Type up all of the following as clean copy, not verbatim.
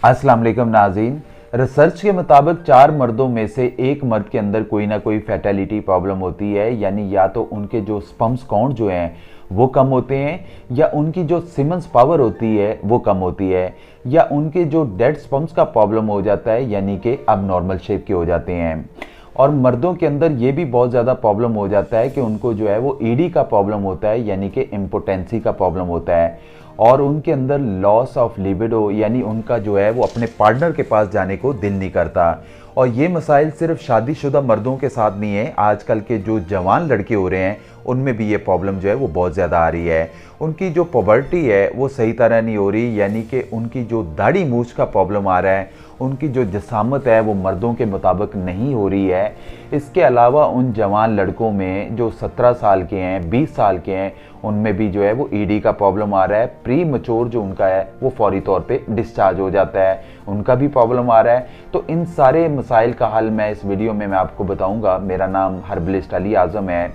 अस्सलाम वालेकुम नाज़रीन। रिसर्च के मुताबिक 4 मर्दों में से एक मर्द के अंदर कोई ना कोई फर्टिलिटी प्रॉब्लम होती है, यानी या तो उनके जो स्पर्म्स काउंट जो हैं वो कम होते हैं, या उनकी जो सीमेंस पावर होती है वो कम होती है, या उनके जो डेड स्पर्म्स का प्रॉब्लम हो जाता है, यानी कि अब नॉर्मल शेप के हो जाते हैं। और मर्दों के अंदर ये भी बहुत ज़्यादा प्रॉब्लम हो जाता है कि उनको जो है वो ईडी का प्रॉब्लम होता है, यानी कि इम्पोटेंसी का प्रॉब्लम होता है, और उनके अंदर लॉस ऑफ लिबिडो, यानी उनका जो है वो अपने पार्टनर के पास जाने को दिल नहीं करता। और ये मसाइल सिर्फ शादीशुदा मर्दों के साथ नहीं है, आजकल के जो जवान लड़के हो रहे हैं उनमें भी ये प्रॉब्लम जो है वो बहुत ज़्यादा आ रही है। उनकी जो पुबर्टी है वो सही तरह नहीं हो रही, यानी कि उनकी जो दाढ़ी मूछ का प्रॉब्लम आ रहा है, उनकी जो जिसामत है वो मर्दों के मुताबिक नहीं हो रही है। इसके अलावा उन जवान लड़कों में जो 17 साल के हैं, 20 साल के हैं, उनमें भी जो है वो ईडी का प्रॉब्लम आ रहा है। प्री मैच्योर जो उनका है वो फौरी तौर पे डिस्चार्ज हो जाता है, उनका भी प्रॉब्लम आ रहा है। तो इन सारे मसाइल का हल मैं इस वीडियो में मैं आपको बताऊंगा। मेरा नाम हर्बलिस्ट अली आज़म है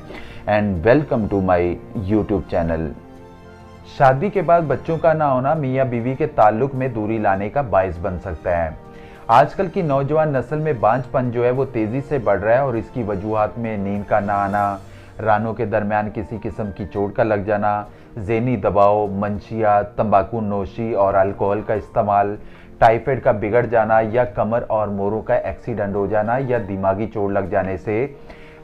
and welcome to my YouTube channel. शादी के बाद बच्चों का ना होना मियाँ बीवी के ताल्लुक में दूरी लाने का बायस बन सकता है। आजकल की नौजवान नस्ल में बांझपन जो है वो तेज़ी से बढ़ रहा है, और इसकी वजूहात में नींद का ना आना, रानों के दरमियान किसी किस्म की चोट का लग जाना, ज़हनी दबाव, मंशिया, तंबाकू नोशी और अल्कोहल का इस्तेमाल, टाइफाइड का बिगड़ जाना, या कमर और मोरों का एक्सीडेंट हो जाना, या दिमागी चोट लग जाने से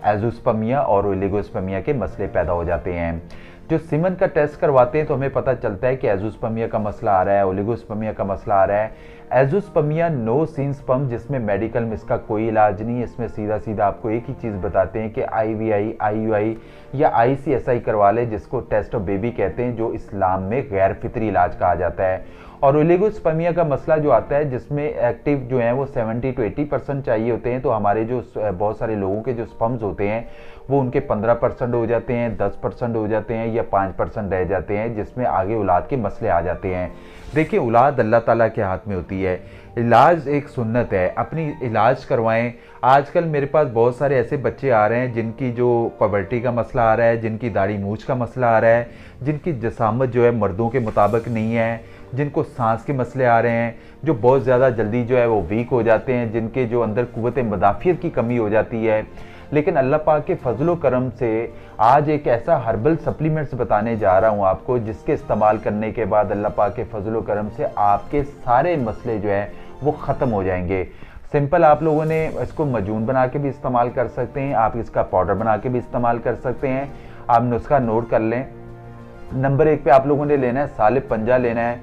एज़ोस्पर्मिया और ओलिगोस्पर्मिया के मसले पैदा हो जाते हैं। जो सीमन का टेस्ट करवाते हैं तो हमें पता चलता है कि एज़ोस्पर्मिया का मसला आ रहा है, ओलिगोस्पर्मिया का मसला आ रहा है। एज़ोस्पर्मिया नो सीन स्पर्म, जिसमें मेडिकल में इसका कोई इलाज नहीं है। इसमें सीधा सीधा आपको एक ही चीज़ बताते हैं कि IVI, IUI या ICSI करवा ले, जिसको टेस्ट ऑफ बेबी कहते हैं, जो इस्लाम में गैर फितरी इलाज कहा जाता है। और ओलिगोस्पर्मिया का मसला जो आता है, जिसमें एक्टिव जो है वो 70 to 80% चाहिए होते हैं, तो हमारे जो बहुत सारे लोगों के जो स्पर्म्स होते हैं वो उनके 15% हो जाते हैं, 10% हो जाते हैं, या 5% रह जाते हैं, जिसमें आगे औलाद के मसले आ जाते हैं। देखिए, औलाद अल्लाह ताला के हाथ में होती है, इलाज एक सुन्नत है, अपनी इलाज करवाएं। आजकल मेरे पास बहुत सारे ऐसे बच्चे आ रहे हैं जिनकी जो पुबर्टी का मसला आ रहा है, जिनकी दाढ़ी मूछ का मसला आ रहा है, जिनकी जसामत जो है मर्दों के मुताबिक नहीं है, जिनको सांस के मसले आ रहे हैं, जो बहुत ज़्यादा जल्दी जो है वो वीक हो जाते हैं, जिनके जो अंदर कुव्वत मदाफियत की कमी हो जाती है। लेकिन अल्लाह पाक के फजलो करम से आज एक ऐसा हर्बल सप्लीमेंट्स बताने जा रहा हूँ आपको, जिसके इस्तेमाल करने के बाद अल्लाह पाक के फजलो करम से आपके सारे मसले जो हैं वो ख़त्म हो जाएंगे। सिंपल, आप लोगों ने इसको मजून बना के भी इस्तेमाल कर सकते हैं, आप इसका पाउडर बना के भी इस्तेमाल कर सकते हैं। आप नुस्खा नोट कर लें। नंबर 1 पे आप लोगों ने लेना है सालिब पंजा लेना है,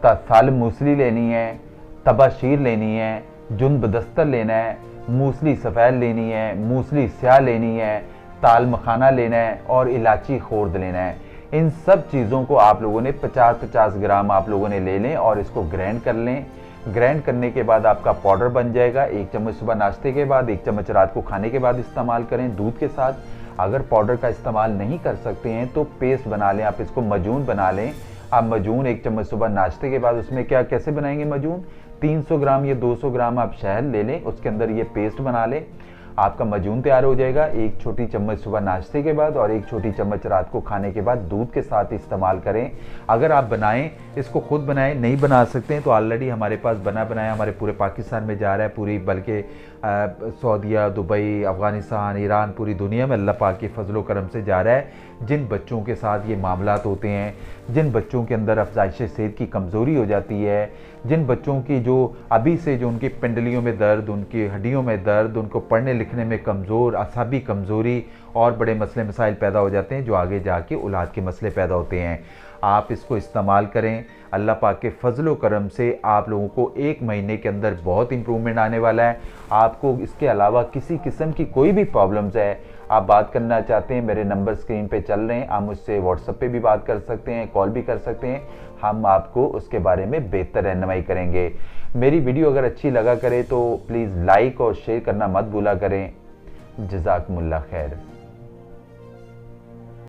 सालिब मूसली लेनी है, तबाशीर लेनी है, जुन बदस्तर लेना है, मूसली सफ़ेद लेनी है, मूसली स्याह लेनी है, ताल मखाना लेना है, और इलायची खोर्द लेना है। इन सब चीज़ों को आप लोगों ने 50-50 ग्राम आप लोगों ने ले लें और इसको ग्राइंड कर लें। ग्राइंड करने के बाद आपका पाउडर बन जाएगा। 1 चम्मच सुबह नाश्ते के बाद, 1 चम्मच रात को खाने के बाद इस्तेमाल करें दूध के साथ। अगर पाउडर का इस्तेमाल नहीं कर सकते हैं तो पेस्ट बना लें, आप इसको मजून बना लें। आप मजून 1 चम्मच सुबह नाश्ते के बाद, उसमें क्या कैसे बनाएंगे मजून, 300 ग्राम या 200 ग्राम आप शहद ले लें, उसके अंदर ये पेस्ट बना लें, आपका मजून तैयार हो जाएगा। 1 छोटी चम्मच सुबह नाश्ते के बाद और 1 छोटी चम्मच रात को खाने के बाद दूध के साथ इस्तेमाल करें। अगर आप बनाएं, इसको खुद बनाएं, नहीं बना सकते हैं तो ऑलरेडी हमारे पास बना बनाया हमारे पूरे पाकिस्तान में जा रहा है, पूरी बल्कि सऊदीया, दुबई, अफ़गानिस्तान, ईरान, पूरी दुनिया में अल्लाह पाक के फजलो करम से जा रहा है। जिन बच्चों के साथ ये मामलात होते हैं, जिन बच्चों के अंदर अफजाइश सेहत की कमज़ोरी हो जाती है, जिन बच्चों की जो अभी से जो उनकी पिंडलियों में दर्द, उनकी हड्डियों में दर्द, उनको पढ़ने लिखने में कमज़ोर, असाबी कमज़ोरी और बड़े मसले मसाइल पैदा हो जाते हैं, जो आगे जाके औलाद के मसले पैदा होते हैं। आप इसको इस्तेमाल करें। अल्लाह पाक के फजलो करम से आप लोगों को 1 महीने के अंदर बहुत इंप्रूवमेंट आने वाला है। आपको इसके अलावा किसी किस्म की कोई भी प्रॉब्लम्स है, आप बात करना चाहते हैं, मेरे नंबर स्क्रीन पे चल रहे हैं, आप मुझसे व्हाट्सएप पे भी बात कर सकते हैं, कॉल भी कर सकते हैं, हम आपको उसके बारे में बेहतर रहनुमाई करेंगे। मेरी वीडियो अगर अच्छी लगा करे तो प्लीज़ लाइक और शेयर करना मत भूला करें। जज़ाकुमुल्लाह खैर।